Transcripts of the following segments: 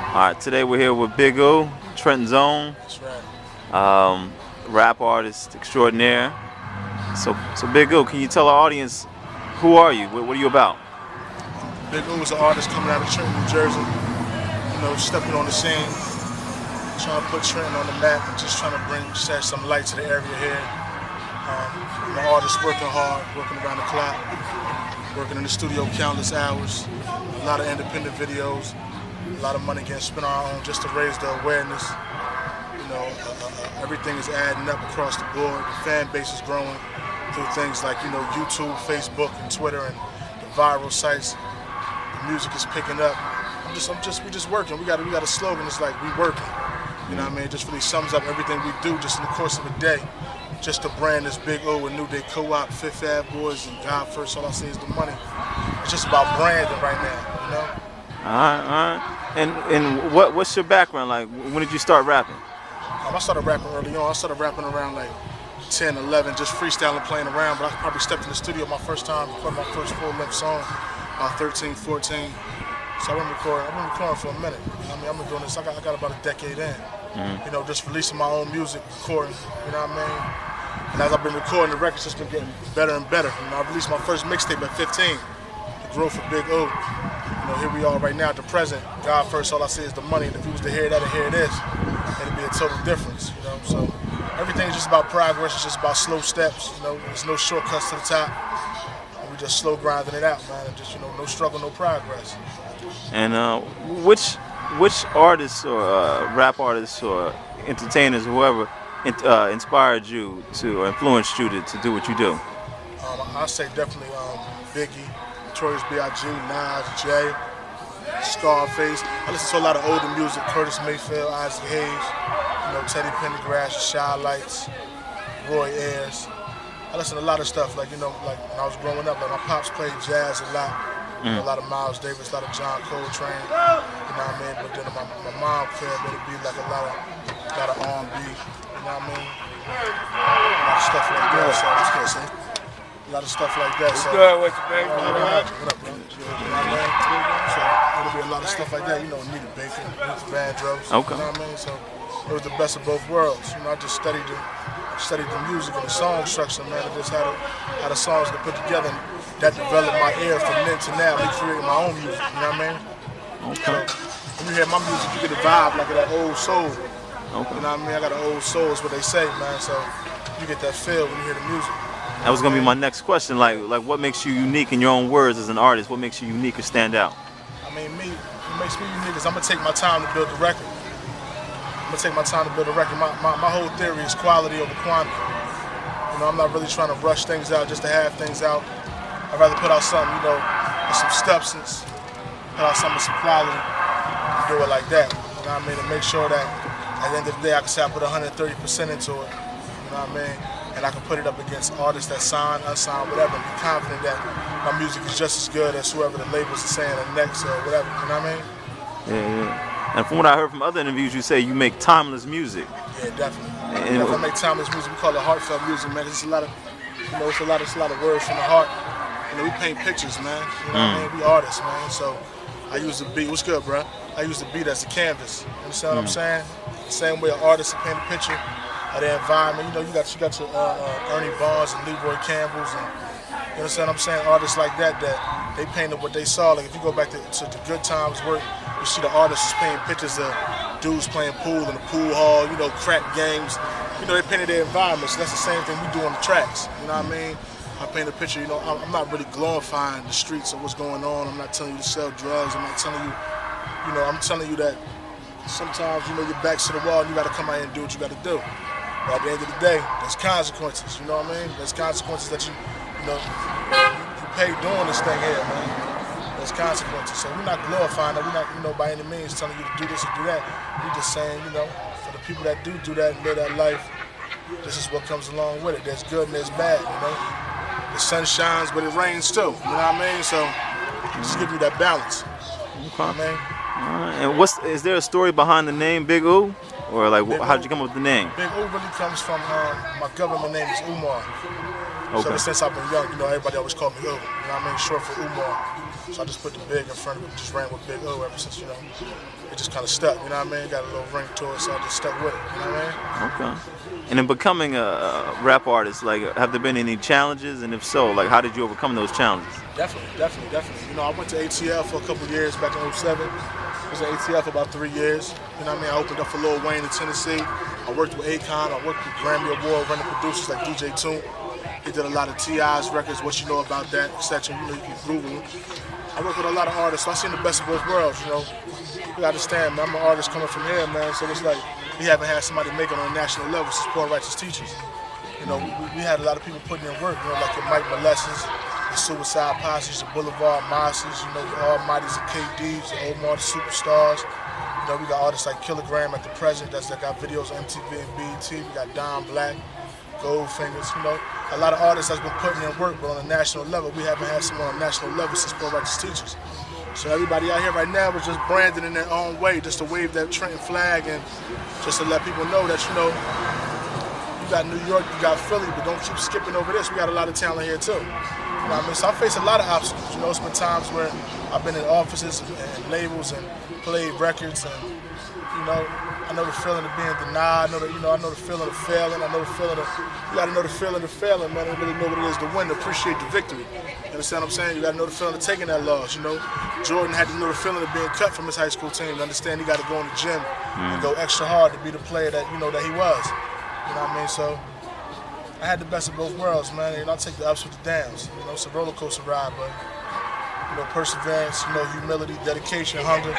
Alright, today we're here with Big O, Trenton Zone, That's right. rap artist extraordinaire. So Big O, can you tell our audience, who are you? What are you about? Big O is an artist coming out of Trenton, New Jersey. Stepping on the scene, trying to put Trenton on the map and just trying to shed some light to the area here. I'm an artist working hard, working around the clock, working in the studio countless hours, a lot of independent videos, a lot of money getting spent on our own just to raise the awareness. Everything is adding up across the board. The fan base is growing through things like YouTube, Facebook, and Twitter, and the viral sites. The music is picking up. We're just working. We got a slogan. It's like we working. You know what I mean? It just really sums up everything we do just in the course of a day. Just to brand this Big O with New Day Co-op, Fifth Ave Boys, and God First. All I say is the money. It's just about branding right now. All right. And what's your background like? When did you start rapping? I started rapping early on. I started rapping around like 10, 11, just freestyling, playing around. But I probably stepped in the studio my first time, recorded my first full-length song, about 13, 14. So I've been recording for a minute. I've been doing this. I got about a decade in. Just releasing my own music, recording. You know what I mean? And as I've been recording, the record's just been getting better and better. I released my first mixtape at 15. The growth of Big O. Here we are right now at the present. God First. All I say is the money. And if you was to hear that and hear this, it'd be a total difference. So everything is just about progress. It's just about slow steps. There's no shortcuts to the top. And we just slow grinding it out, man. And just no struggle, no progress. And which artists or rap artists or entertainers, whoever, inspired you to or influenced you to do what you do? I say definitely Biggie, Notorious B.I.G., Nas, Jay, Scarface. I listen to a lot of older music, Curtis Mayfield, Isaac Hayes, Teddy Pendergrass, Shy Lights, Roy Ayers. I listen to a lot of stuff, like when I was growing up, like my pops played jazz a lot. A lot of Miles Davis, a lot of John Coltrane, you know what I mean? But then my mom cared, but it'd be like a lot of R&B, you know what I mean? A lot of stuff like that, so it's good, see? A lot of stuff like that, so. Good with you, baby. What up, bro? You know what I mean? So it'll be a lot of stuff like that, Nita Baker, Luther Vandross, Okay. You know what I mean? So it was the best of both worlds. I just studied the music and the song structure, man, and just how the songs get put together. And that developed my ear from then to now, me creating my own music, you know what I mean? Okay. So, when you hear my music, you get a vibe like of that old soul. Okay. You know what I mean? I got an old soul, is what they say, man, so you get that feel when you hear the music. That was gonna be my next question. Like what makes you unique in your own words as an artist? What makes you unique or stand out? I mean, what makes me unique is I'm gonna take my time to build the record. I'm gonna take my time to build a record. My whole theory is quality over quantity. I'm not really trying to rush things out just to have things out. I'd rather put out something, with some substance, put out something with some quality, and do it like that. You know what I mean? And make sure that at the end of the day I can say I put 130% into it. You know what I mean? And I can put it up against artists that sign, unsigned, whatever, and be confident that my music is just as good as whoever the labels are saying or next or whatever. You know what I mean? Yeah. And from what I heard from other interviews, you say you make timeless music. Yeah, definitely. If I make timeless music, we call it heartfelt music, man. It's a lot of, it's a lot of words from the heart. We paint pictures, man. You know what I mean? We artists, man. So I use the beat. What's good, bro? I use the beat as a canvas. You understand what I'm saying? The same way an artist will paint a picture of the environment. You got your Ernie Barnes and Leroy Campbells, and you understand what I'm saying? Artists like that they painted what they saw. Like if you go back to the Good Times work, you see the artists painting pictures of dudes playing pool in the pool hall, crack games. They painted their environment. So that's the same thing we do on the tracks. You know what I mean? I paint a picture, I'm not really glorifying the streets or what's going on. I'm not telling you to sell drugs. I'm not telling you, I'm telling you that sometimes, your back's to the wall and you gotta come out here and do what you gotta do. But at the end of the day, there's consequences, you know what I mean? There's consequences that you pay doing this thing here, man. There's consequences. So we're not glorifying that. We're not, by any means telling you to do this or do that. We're just saying, for the people that do that and live that life, this is what comes along with it. There's good and there's bad, The sun shines, but it rains too. You know what I mean? So just give you that balance. Okay. You know what I mean? And is there a story behind the name Big O? Or like, how did you come up with the name? Big O really comes from my government name is Umar. Okay. So since I've been young, everybody always called me O. You know what I mean? Short for Umar. So I just put the big in front of it, just ran with Big O ever since, it just kind of stuck, you know what I mean? Got a little ring to it, so I just stuck with it, you know what I Okay. And in becoming a rap artist, like, have there been any challenges? And if so, like, how did you overcome those challenges? Definitely. I went to ATL for a couple of years back in '07. I was at ATL for about 3 years. You know what I mean? I opened up for Lil Wayne in Tennessee. I worked with Akon. I worked with Grammy Award-winning producers like DJ Toon. He did a lot of T.I.'s records, What You Know About That, etc. You can Google it. I work with a lot of artists, so I seen the best of both worlds, You gotta understand, man, I'm an artist coming from here, man, so it's like we haven't had somebody make it on a national level since Poor Righteous Teachers. We had a lot of people putting in work, like your Mike Molesses, the Suicide Posses, the Boulevard Mosses, the Almighties and KDs, the Omar the Superstars. We got artists like Kilogram at the present that got videos on MTV and BET. We got Don Black, Goldfingers, a lot of artists that's been putting in work, but on a national level, we haven't had someone on a national level since Poor Righteous Teachers. So everybody out here right now is just branded in their own way, just to wave that Trenton flag and just to let people know that, you got New York, you got Philly, but don't keep skipping over this. We got a lot of talent here too. So I face a lot of obstacles. It's been times where I've been in offices and labels and played records, and I know the feeling of being denied. I know the feeling of failing. I know the feeling of you got to know the feeling of failing, man, and really know what it is to win, to appreciate the victory. You understand what I'm saying? You got to know the feeling of taking that loss. Jordan had to know the feeling of being cut from his high school team. To understand he got to go in the gym and go extra hard to be the player that that he was. You know what I mean? So I had the best of both worlds, man. I take the ups with the downs. It's a roller coaster ride, but perseverance, humility, dedication, hunger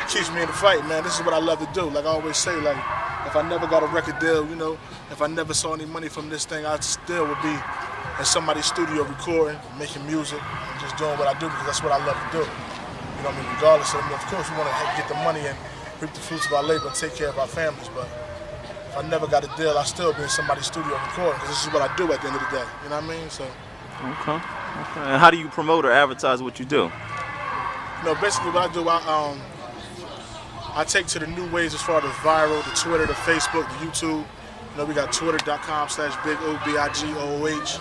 keeps me in the fight, man. This is what I love to do. Like I always say, like if I never got a record deal, if I never saw any money from this thing, I still would be in somebody's studio recording, making music, and just doing what I do because that's what I love to do. Regardless of, of course, we want to get the money and reap the fruits of our labor and take care of our families, but if I never got a deal, I'd still be in somebody's studio recording because this is what I do at the end of the day. You know what I mean? So. Okay. And how do you promote or advertise what you do? Basically what I do, I take to the new ways as far as viral, the Twitter, the Facebook, the YouTube. We got twitter.com/BigO, BIGOOH,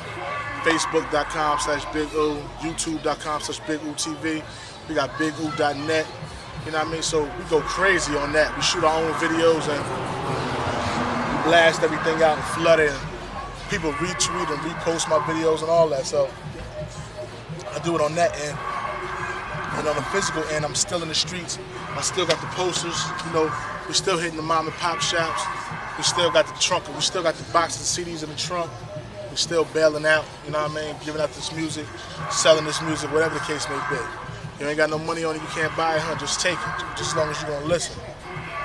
Facebook.com/BigO, YouTube.com/BigOTV. We got BigO.net. You know what I mean? So we go crazy on that. We shoot our own videos and blast everything out and flood it. People retweet and repost my videos and all that. So I do it on that end. And on the physical end, I'm still in the streets. I still got the posters. We're still hitting the mom and pop shops. We still got the trunk. We still got the boxes of CDs in the trunk. We're still bailing out. You know what I mean? Giving out this music, selling this music, whatever the case may be. You ain't got no money on it, you can't buy it, huh? Just take it. Just as long as you're gonna listen.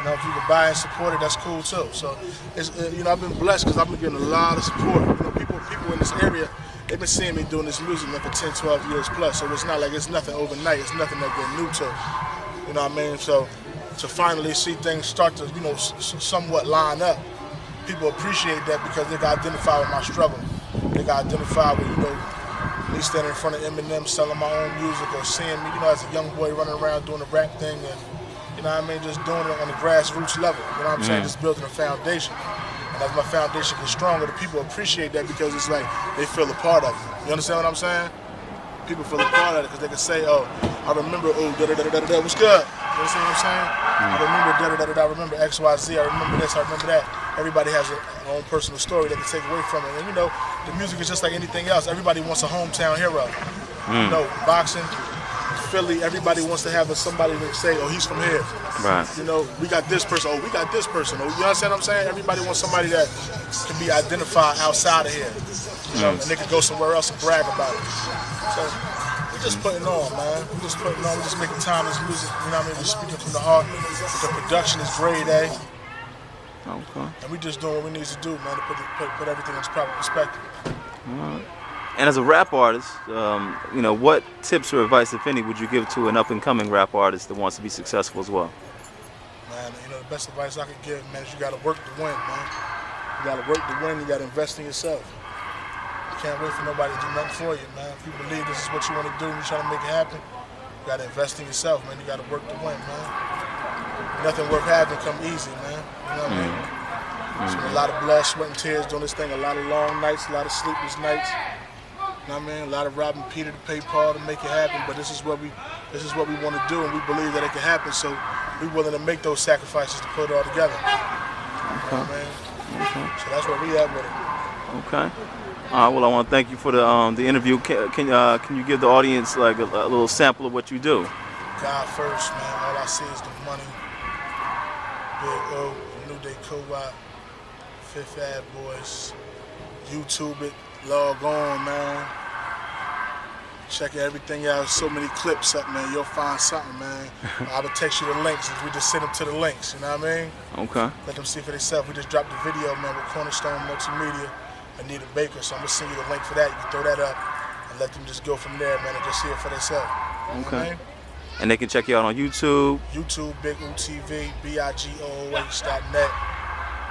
If you can buy and support it, that's cool too. So, it's, I've been blessed because I've been getting a lot of support. People in this area, they've been seeing me doing this music for 10, 12 years plus. So it's not like it's nothing overnight. It's nothing that they're new to. You know what I mean? So to finally see things start to, somewhat line up, people appreciate that because they can identify with my struggle. They can identify with, me standing in front of Eminem selling my own music or seeing me, as a young boy running around doing the rap thing and, just doing it on the grassroots level. You know what I'm saying? Just building a foundation. And as my foundation gets stronger, the people appreciate that because it's like they feel a part of it. You understand what I'm saying? People feel a part of it because they can say, oh, I remember, da-da-da-da-da-da, what's good? You understand what I'm saying? I remember da-da-da-da-da, I remember XYZ, I remember this, I remember that. Everybody has their own personal story they can take away from it. And the music is just like anything else. Everybody wants a hometown hero. Boxing, Philly, everybody wants to have somebody to say, oh, he's from here. Right. We got this person, oh, we got this person. Oh, you understand what I'm saying? Everybody wants somebody that can be identified outside of here. And they can go somewhere else and brag about it. So we're just putting on, man. We're just putting on, we're just making timeless music. You know what I mean? We're speaking from the heart. The production is grade A. Okay. And we're just doing what we need to do, man, to put everything in its proper perspective. All right. And as a rap artist, what tips or advice, if any, would you give to an up-and-coming rap artist that wants to be successful as well? Man, the best advice I could give, man, is you got to work to win, man. You got to work to win. You got to invest in yourself. You can't wait for nobody to do nothing for you, man. If you believe this is what you want to do and you're trying to make it happen, you got to invest in yourself, man. You got to work to win, man. Nothing worth having come easy, man. You know what I mean? It's been a lot of blood, sweat, and tears doing this thing. A lot of long nights, a lot of sleepless nights. You know what I mean? A lot of robbing Peter to pay Paul to make it happen, but this is what we want to do, and we believe that it can happen. So we're willing to make those sacrifices to put it all together. You know what I mean? So that's where we at with it. Okay. Well, I want to thank you for the interview. Can you give the audience like a little sample of what you do? God first, man. All I see is the money. Big O, New Day Co-op, Fifth Ave Boys. YouTube it, log on, man. Check everything out. So many clips up, man. You'll find something, man. I will text you the links. We just send them to the links. You know what I mean? Okay. Let them see for themselves. We just dropped the video, man, with Cornerstone Multimedia. Anita Baker, so I'm gonna send you the link for that. You can throw that up and let them just go from there, man, and just see it for themselves. Okay. You know what I mean? And they can check you out on YouTube. YouTube, Big O TV, BIGOOH.net,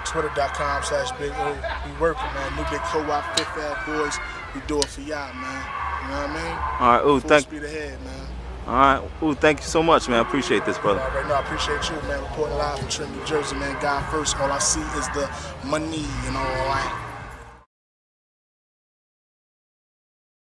Twitter.com/Big O. We working, man. New Day Co-op, Fifth Ave Boys. We do it for y'all, man. You know what I mean? All right, ooh, Full speed ahead, man. All right, ooh, thank you so much, man. I appreciate this, brother. All right, no, I appreciate you, man. Reporting live from Trenton, New Jersey, man. God first. All I see is the money, you know, all right.